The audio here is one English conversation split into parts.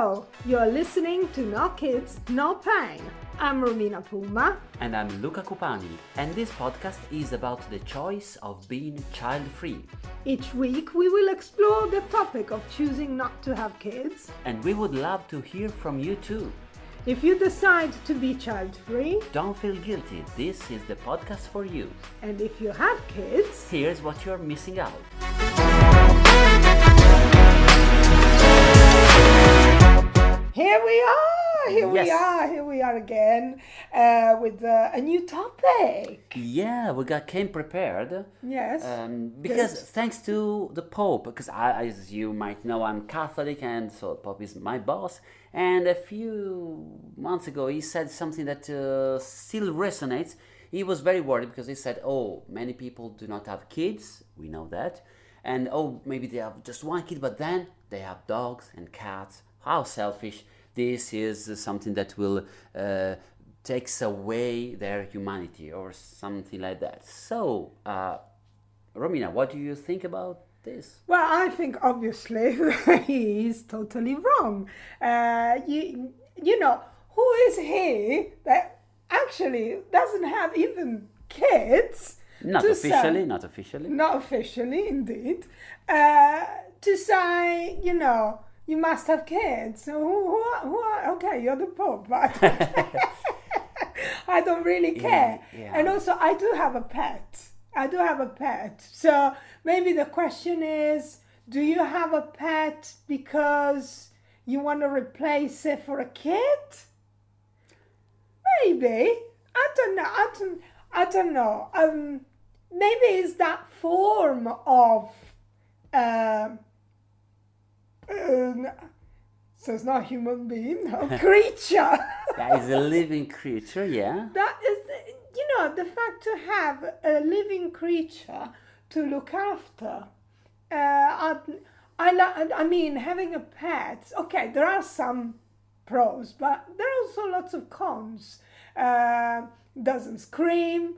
Hello, you're listening to No Kids, No Pain. I'm Romina Puma. And I'm Luca Cupani, and this podcast is about the choice of being child-free. Each week we will explore the topic of choosing not to have kids. And we would love to hear from you too. If you decide to be child-free, don't feel guilty, this is the podcast for you. And if you have kids, here's what you're missing out. Here we are, here we are again with a new topic. Yeah, came prepared. Yes. Because thanks to the Pope, because as you might know, I'm Catholic, and so the Pope is my boss. And a few months ago, he said something that still resonates. He was very worried because he said, many people do not have kids, we know that. And maybe they have just one kid, but then they have dogs and cats. How selfish. This is something that will takes away their humanity or something like that. So, Romina, what do you think about this? Well, I think obviously he is totally wrong. You know, who is he that actually doesn't have even kids? Not officially, not officially. Not officially, indeed. To say, you must have kids. Who are, okay, you're the Pope, but I don't really care. Yeah. And also, I do have a pet. So maybe the question is, do you have a pet because you want to replace it for a kid? Maybe. I don't know. Maybe it's that form of... so it's not a human being, no, creature. That is a living creature, yeah. That is, the fact to have a living creature to look after. I mean, having a pet, okay, there are some pros, but there are also lots of cons. Doesn't scream,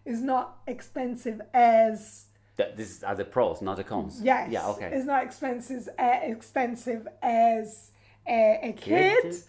is not expensive as... These are the pros, not the cons. Yes. Yeah, okay. It's not expensive as a kid.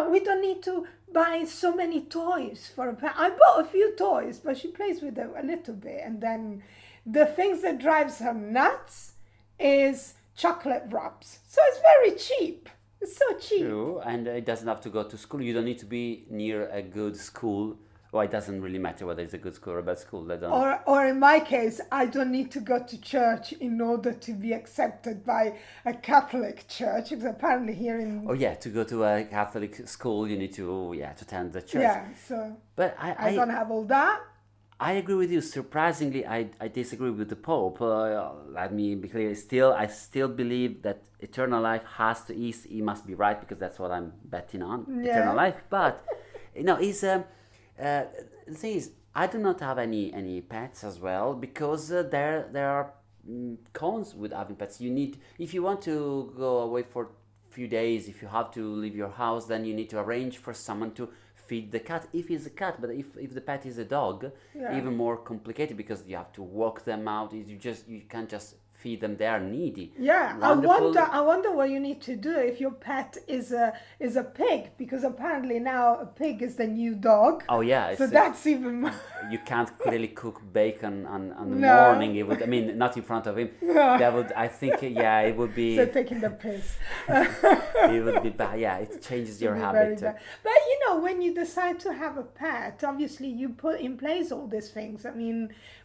We don't need to buy so many toys for a pet. I bought a few toys, but she plays with them a little bit. And then the things that drives her nuts is chocolate wraps. So it's very cheap. It's so cheap. True, and it doesn't have to go to school. You don't need to be near a good school. Well, it doesn't really matter whether it's a good school or a bad school. Or in my case, I don't need to go to church in order to be accepted by a Catholic church, because apparently here in... to go to a Catholic school, you need to attend the church. Yeah, so but I don't have all that. I agree with you. Surprisingly, I disagree with the Pope. Let me be clear. I still believe that eternal life he must be right, because that's what I'm betting on, eternal life. But, he's... the thing is, I do not have any pets as well, because there are cons with having pets. If you want to go away for a few days, if you have to leave your house, then you need to arrange for someone to feed the cat, if it's a cat. But if the pet is a dog, even more complicated, because you have to walk them out. You can't just feed them. They are needy. Yeah, I wonder what you need to do if your pet is a pig, because apparently now a pig is the new dog. Oh yeah, so that's even more. You can't clearly cook bacon on the morning. It would, not in front of him. No. That would, I think, it would be. So taking the piss. It would be bad. Yeah, it changes your habit. But when you decide to have a pet, obviously you put in place all these things.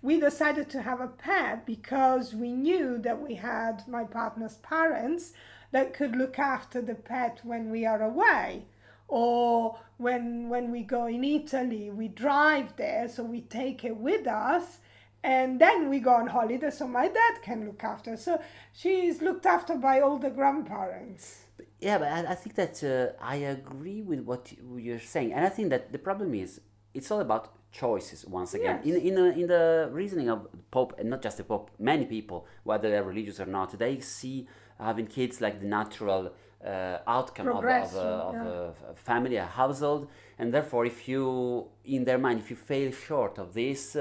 We decided to have a pet because we knew that we had my partner's parents that could look after the pet when we are away, or when we go in Italy, we drive there, so we take it with us, and then we go on holiday, so my dad can look after. So she's looked after by all the grandparents. Yeah, but I think that I agree with what you're saying, and I think that the problem is it's all about choices once again. Yes. In the reasoning of the Pope, and not just the Pope, many people, whether they're religious or not, they see having kids like the natural outcome of a family, a household, and therefore if you, in their mind, if you fail short of this,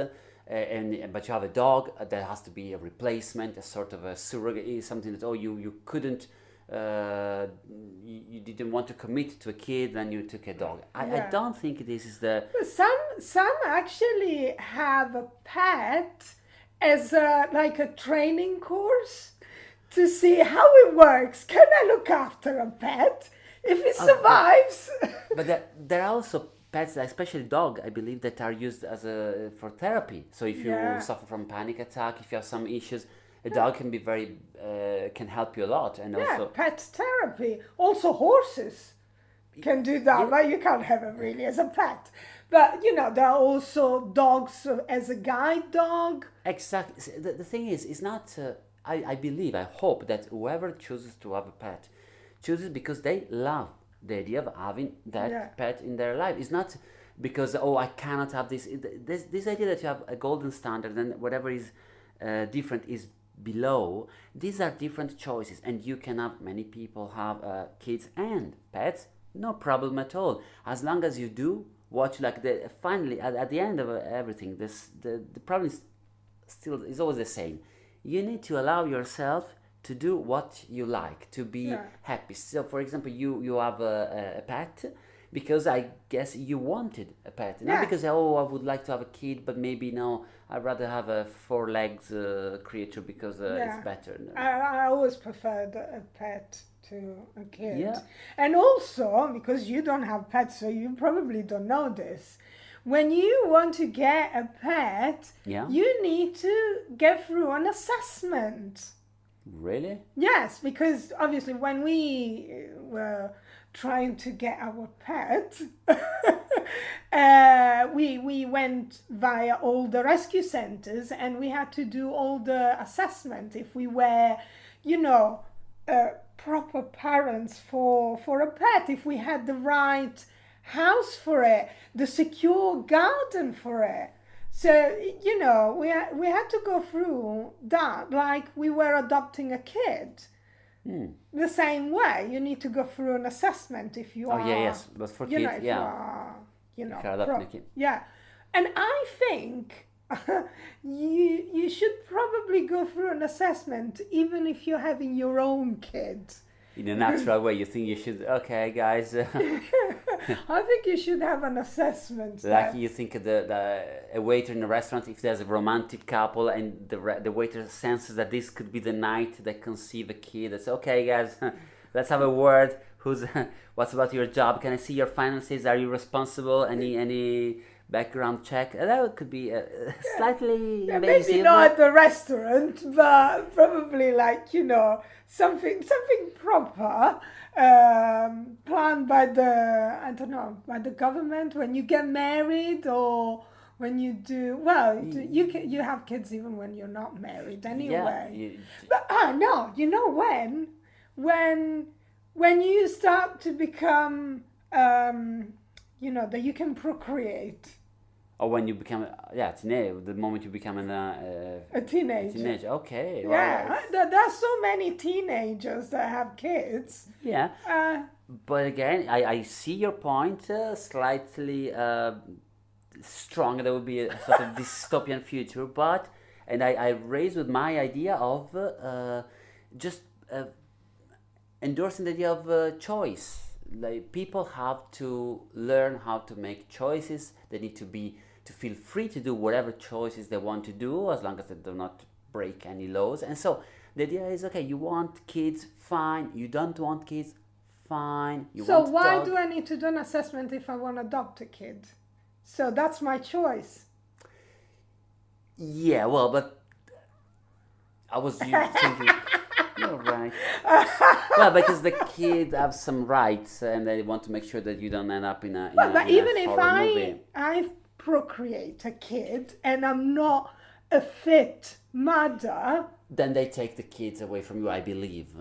but you have a dog, there has to be a replacement, a sort of a surrogate, something that you couldn't, you didn't want to commit to a kid, then you took a dog. I don't think this is the. Some actually have a pet as like a training course to see how it works. Can I look after a pet if it survives? But there are also pets, especially dog, I believe, that are used as for therapy. So if you suffer from panic attack, if you have some issues, a dog can be can help you a lot. And also pet therapy. Also horses can do that, but you can't have it really as a pet. But there are also dogs as a guide dog. Exactly. The thing is, it's not. I believe, I hope that whoever chooses to have a pet chooses because they love the idea of having that pet in their life. It's not because I cannot have this. This idea that you have a golden standard and whatever is different is below. These are different choices, and you can have, many people have kids and pets, no problem at all, as long as you do what you like. Finally, at the end of everything, the problem is always the same. You need to allow yourself to do what you like, to be happy. So, for example, you have a pet because I guess you wanted a pet, not because I would like to have a kid, but maybe no, I'd rather have a 4 legs creature because it's better. I always preferred a pet to a kid, and also because you don't have pets, so you probably don't know this. When you want to get a pet, you need to get through an assessment. Really? Yes, because obviously when we were trying to get our pet, we went via all the rescue centers, and we had to do all the assessment if we were, proper parents for a pet, if we had the right house for it, the secure garden for it. So, we had to go through that like we were adopting a kid. The same way, you need to go through an assessment if you are. Yes, but for kids, if you are, if you're adopting a kid. Yeah, and I think you should probably go through an assessment even if you're having your own kid. In a natural way, you think you should, okay, guys. I think you should have an assessment. Like you think a waiter in a restaurant, if there's a romantic couple and the waiter senses that this could be the night they conceive a kid, it's okay, guys, let's have a word. What's about your job? Can I see your finances? Are you responsible? Any background check? That could be slightly invasive. Maybe not at the restaurant, but probably something proper, planned by the government when you get married, or when you do. Well, you have kids even when you're not married anyway. But no, when you start to become that you can procreate. Or when you become the moment you become a teenager. Okay. There are so many teenagers that have kids. But again, I see your point. Slightly strong. There would be a sort of dystopian future, and I raised with my idea of just endorsing the idea of choice. Like, people have to learn how to make choices. They need to feel free to do whatever choices they want to do, as long as they do not break any laws. And so the idea is, okay, you want kids, fine. You don't want kids, fine. So why do I need to do an assessment if I want to adopt a kid? So that's my choice. Yeah, well, but I was thinking... You're right. Well, because the kid have some rights, and they want to make sure that you don't end up in a. But even if I procreate a kid and I'm not a fit mother, then they take the kids away from you, I believe.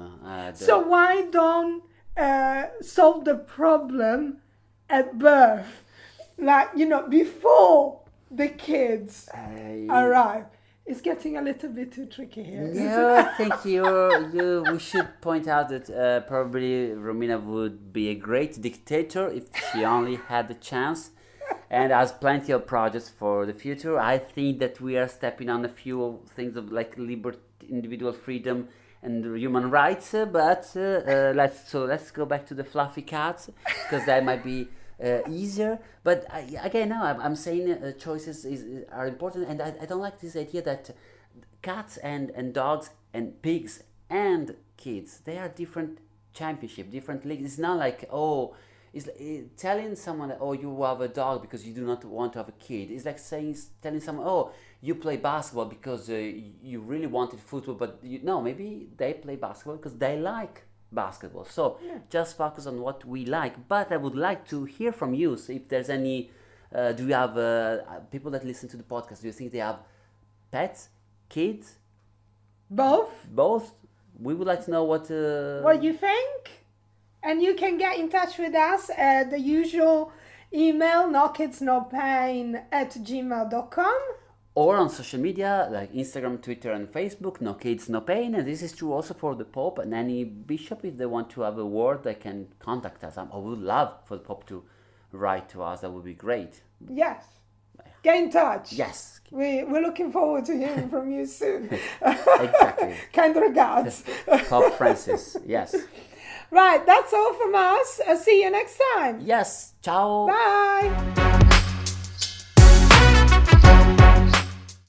So why don't solve the problem at birth, before the kids arrive? It's getting a little bit too tricky here. Yeah, I think we should point out that probably Romina would be a great dictator if she only had the chance. and has plenty of projects for the future. I think that we are stepping on a few things of like liberty, individual freedom, and human rights. Let's go back to the fluffy cats because that might be easier. But again, now I'm saying choices are important, and I don't like this idea that cats and dogs and pigs and kids, they are different championship, different leagues. It's not like, oh, it's telling someone that, oh, you have a dog because you do not want to have a kid. It's like telling someone, oh, you play basketball because you really wanted football, but no, maybe they play basketball because they like basketball. So just focus on what we like. But I would like to hear from you. So if there's any, do you have people that listen to the podcast? Do you think they have pets, kids? Both. We would like to know what you think. And you can get in touch with us at the usual email, nokidsnopain@gmail.com. Or on social media like Instagram, Twitter, and Facebook, No Kids, No Pain. And this is true also for the Pope and any bishop. If they want to have a word, they can contact us. I would love for the Pope to write to us. That would be great. Yes. Get in touch. Yes. We're looking forward to hearing from you soon. Exactly. Kind regards. Pope Francis. Yes. Right, that's all from us. I'll see you next time. Yes. Ciao. Bye.